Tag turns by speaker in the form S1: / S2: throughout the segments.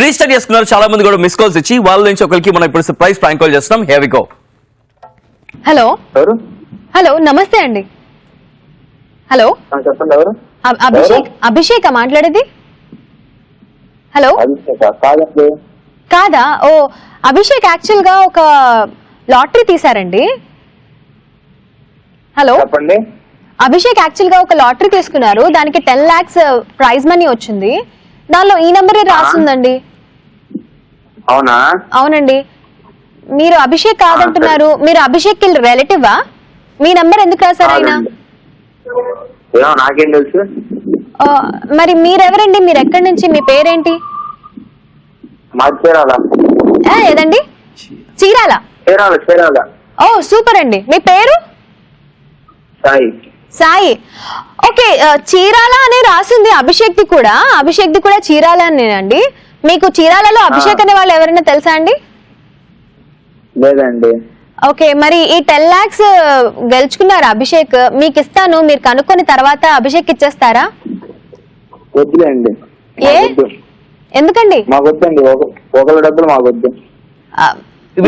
S1: Restart చేసుకున్నారు చాలా మంది కూడా మిస్ కాల్స్ ఇచ్చి వాళ్ళ నుంచి ఒకరికి మనం ఇప్పుడు సర్ప్రైజ్ ప్రాంక్ కాల్ చేస్తున్నాం. Here we go.
S2: Hello hello నమస్తే అండి. హలో
S3: చెప్పండి. ఎవరు?
S2: అభిషేక్ మాట్లాడేది? హలో కాదా? ఓ అభిషేక్ యాక్చువల్ గా ఒక లాటరీ తీసారండి. హలో
S3: చెప్పండి.
S2: అభిషేక్ యాక్చువల్ గా ఒక లాటరీ తీసుకున్నారు, దానికి 10 lakhs ప్రైజ్ మనీ వచ్చింది. దానిలో ఈ నంబరే రాస్తుందండి.
S3: అవునా?
S2: అవునండి. మీరు అభిషేక్ కాదంటున్నారు. మీరు అభిషేక్ కి రిలేటివా? మీ నంబర్ ఎందుకు రాశారు ఆయన?
S3: నాకేం తెలుసు.
S2: మరి మీరెవరండి? మీరు ఎక్కడి నుంచి? మీ పేరేంటి? ఏదండి? చీరాల. ఓ సూపర్ అండి. మీ పేరు? సాయి. ఓకే, చీరాల అని రాసింది అభిషేక్ ది కూడా. అభిషేక్ ది కూడా చీరాల అనేనండి. మీకు చీరాలలో అభిషేక్ అనే వాళ్ళు ఎవరైనా తెలుసా అండి?
S3: లేదండి.
S2: ఓకే, మరి ఈ 10 lakhs గెలుచుకున్నారు అభిషేక్. మీకు ఇస్తాను, మీరు కనుక్కొని తర్వాత అభిషేక్ ఇచ్చేస్తారా?
S3: వద్దులేండి.
S2: ఏ ఎందుకండి?
S3: మాకు వద్దండి, ఒకళ్ళ డబ్బులు మాకు వద్దు.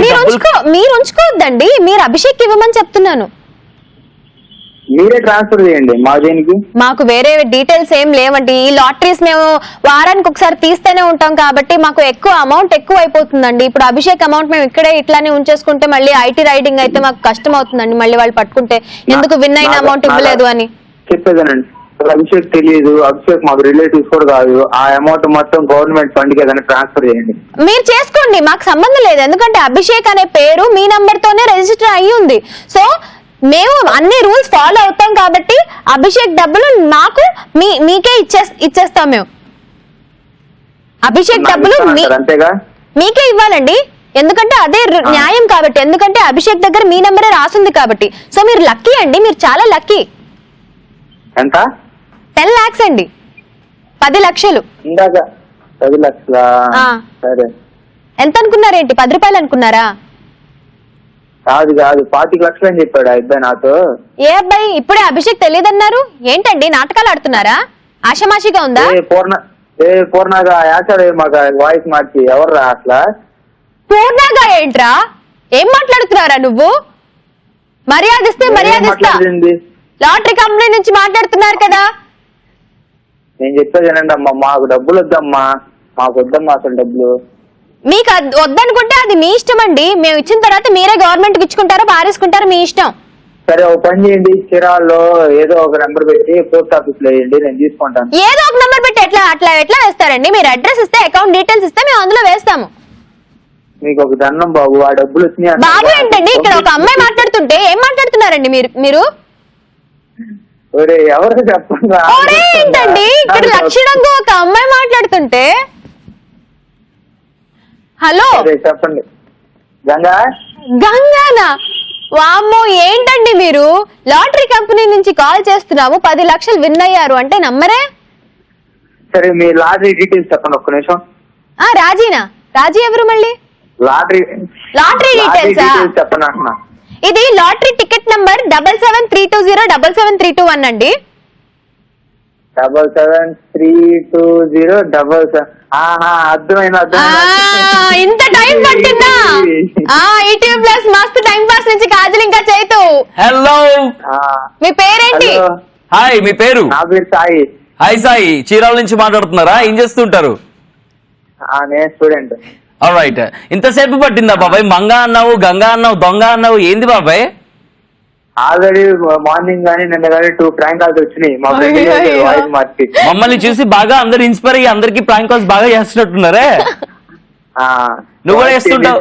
S2: మీరు ఉంచుకోవద్దండి, మీరు అభిషేక్ ఇవ్వమని చెప్తున్నాను.
S3: మీరే ట్రాన్స్ఫర్ చేయండి. మా దేనికి?
S2: మాకు వేరే డీటెయిల్స్ ఏం లేవండి. ఈ లాటరీస్ మేము వారానికి ఒకసారి తీస్తూనే ఉంటాం కాబట్టి మాకు ఎక్కువ అమౌంట్ ఎక్కువ అయిపోతుందండి. ఇప్పుడు అభిషేక్ అమౌంట్ మేము ఇక్కడే ఇట్లానే ఉంచేసుకుంటే మళ్ళీ ఐటీ రైడింగ్ అయితే మాకు కష్టం అవుతుందండి. మళ్ళీ వాళ్ళు పట్టుకుంటే ఎందుకు విన్ అయిన అమౌంట్ ఇవ్వలేదు అని
S3: చెప్పేదానండి. అభిషేక్ తెలియదు, అభిషేక్ మాకు రిలేటివ్స్ కూడా కాదు. ఆ అమౌంట్ మొత్తం గవర్నమెంట్ ఫండ్ కి ఏదైనా ట్రాన్స్ఫర్ చేయండి.
S2: మీరు చేసుకోండి, మాకు సంబంధం లేదు. ఎందుకంటే అభిషేక్ అనే పేరు మీ నంబర్ తోనే రిజిస్టర్ అయ్యి ఉంది. సో మేము అన్ని రూల్స్ ఫాలో అవుతాం కాబట్టి అభిషేక్ డబ్బులు నాకు మీకే ఇచ్చేస్తాం. మేము అభిషేక్ డబ్బులు మీకే ఇవ్వాలండి. ఎందుకంటే అదే న్యాయం కాబట్టి. ఎందుకంటే అభిషేక్ దగ్గర మీ నెంబరే రాసింది కాబట్టి. సో మీరు లక్కీ అండి, మీరు చాలా లక్కీ.
S3: ఎంత?
S2: 10 lakhs అండి. 10 లక్షలు.
S3: 10 లక్షలా? సరే.
S2: ఎంత అనుకున్నారేంటి? 10 రూపాయలు అనుకున్నారా?
S3: కాదు 25 లక్షలు అని చెప్పాడు ఆ అబ్బాయి నాతో.
S2: ఏ అబ్బాయి? ఇప్పుడే అభిషేక్ తెలియదన్నారు ఏంటండి? నాటకాలు ఆడుతున్నారా? ఆషమాషిగా ఉందా?
S3: పూర్ణగా యాచాడు మాకు వాయిస్ మార్చి. ఎవర్రా అట్లా?
S2: పూర్ణగా ఏంట్రా? ఏం మాట్లాడుతున్నారా నువ్వు? మర్యాద ఇస్తే మర్యాద ఇస్తా. లాటరీ కంపెనీ నుంచి మాట్లాడుతున్నారు కదా.
S3: నేను చెప్పేది ఏనండి అమ్మా, మాకు డబ్బులు వద్దమ్మా, మాకు వద్దమ్మా అసలు డబ్బులు.
S2: మీకు వద్దనుకుంటే అది మీ ఇష్టం అండి. మేము ఇచ్చిన తర్వాత మీరే గవర్నమెంట్ కి ఇచ్చుకుంటారో పారేసుకుంటారో మీ ఇష్టం.
S3: సరే ఒక పని చేయండి, చీరాల్లో ఏదో ఒక నెంబర్ పెట్టి పోస్ట్ ఆఫీస్ లో వేయండి, నేను తీసుకుంటాను.
S2: ఏదో ఒక నెంబర్ పెట్టి ఎట్లా వేస్తారండి? మీరు అడ్రస్ ఇస్తే, అకౌంట్ డీటెయిల్స్ ఇస్తే మేము అందులో వేస్తాము.
S3: మీకు ఒక దండం బాబు, ఆ డబ్బులు వచ్చినాయి.
S2: బాబు ఏంటండి? ఇక్కడ ఒక అమ్మాయి మాట్లాడుతుంటే ఏం మాట్లాడుతున్నారండి మీరు?
S3: ఎవరు చెప్పండి.
S2: ఏంటండి ఇక్కడ లక్షణంగా ఒక అమ్మాయి మాట్లాడుతుంటే? హలో
S3: చెప్పండి. గంగానా?
S2: వామ్మో, ఏంటండి మీరు? లాటరీ కంపెనీ నుంచి కాల్ చేస్తున్నాము, 10 లక్షలు విన్ అయ్యారు అంటే నమ్మరే?
S3: సరే మీ లాటరీ డీటెయిల్స్ చెప్పండి ఒక్క నిమిషం.
S2: రాజీనా? రాజీ ఎవరు మళ్ళీ? లాటరీ డీటెయిల్స్
S3: చెప్పండి అంటున్నా.
S2: ఇది లాటరీ టికెట్ నంబర్ 7732077321 అండి.
S3: 773207. అర్థమైనా?
S2: ఇంత టైం పట్టిందా? ఈటీవీ ప్లస్ మస్తు టైం పాస్ నుంచి కాజల్ ఇంకా చైతు.
S1: హలో,
S2: మీ పేరేంటి?
S1: హాయ్, మీ పేరు?
S3: నా పేరు సాయి.
S1: హాయ్ సాయి, చీరాల నుంచి మాట్లాడుతున్నారా? ఏం చేస్తుంటారు?
S3: నేను స్టూడెంట్.
S1: ఆల్రైట్. ఇంతసేపు పట్టిందా బాబాయ్? మంగా అన్నావు, గంగా అన్నావు, దొంగ అన్నావు, ఏంది బాబాయ్?
S3: ఆల్రెడీ మార్నింగ్ గానీ నిన్న గానీ 2 ప్రాంక్ కాల్స్ వచ్చినాయి. మా వాయిస్ మార్చి
S1: మమ్మల్ని చూసి బాగా అందరు ఇన్స్పైర్ అయ్యి అందరికి ప్రాంక్ కాల్స్ బాగా చేస్తున్నట్టున్నారే. నువ్వు కూడా చేస్తుంటావు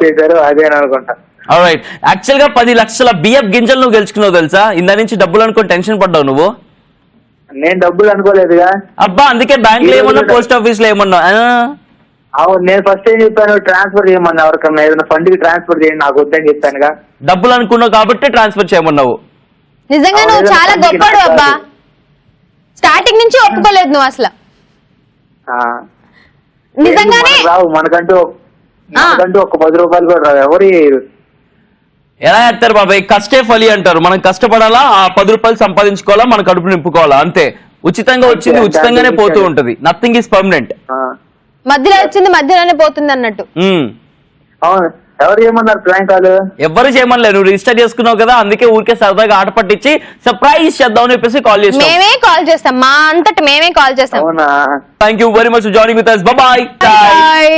S3: అదే అనుకుంటా.
S1: ఆల్రైట్. యాక్చువల్ గా 10 లక్షల బియ్యపు గింజలు నువ్వు గెలుచుకున్నావు తెలుసా? ఇందా నుంచి డబ్బులు అనుకుని టెన్షన్ పడ్డావు నువ్వు.
S3: నేను డబ్బులు అనుకోలేదుగా.
S1: అబ్బా, అందుకే బ్యాంక్ లో ఏమన్నా, పోస్ట్ ఆఫీస్ లో ఏమన్నా?
S3: అవును, నేను ఫస్ట్ ఏం చెప్పాను, ట్రాన్స్ఫర్ చేయమన్నా. ఎవరికన్నా ఏదైనా ఫండ్ కి ట్రాన్స్ఫర్ చేయండి, నాకు వద్దని చెప్పానుగా.
S1: డబ్బులు అనుకున్నావు కాబట్టి ట్రాన్స్ఫర్ చేయమన్నావు.
S2: నిజంగా నువ్వు చాలా గొప్పడు అబ్బా. స్టార్టింగ్ నుంచి ఒప్పుకోలేదు నువ్వు అసలు. నిజంగానే
S3: మనకంటూ ఒక 10 రూపాయలు కూడా రావు. ఎవరు
S1: ఎలా చేస్తారు బాబాయ్? కష్టే ఫలి అంటారు. మనం కష్టపడాలా, ఆ 10 రూపాయలు సంపాదించుకోవాలా, మన కడుపు నింపుకోవాలా, అంతే. ఉచితంగా వచ్చింది ఉచితంగానే పోతూ ఉంటది. Nothing is permanent.
S2: మధ్యలో వచ్చింది మధ్యలోనే పోతుంది అన్నట్టు.
S3: అవును, ఎవరు ఏమన్నారు ప్రాంక్ కాల్?
S1: ఎవరు చేయమనిలే, నువ్వు రిజిస్టర్ చేసుకున్నావు కదా, అందుకే ఊరికే సరదాగా ఆట పట్టించి సర్ప్రైజ్ చేద్దాం అని చెప్పేసి కాల్ చేస్తాం.
S2: మేమే కాల్ చేస్తాం, మా అంతట మేమే కాల్ చేస్తాం.
S3: అవునా?
S1: Thank you very much joining with us. By by.
S2: Bye.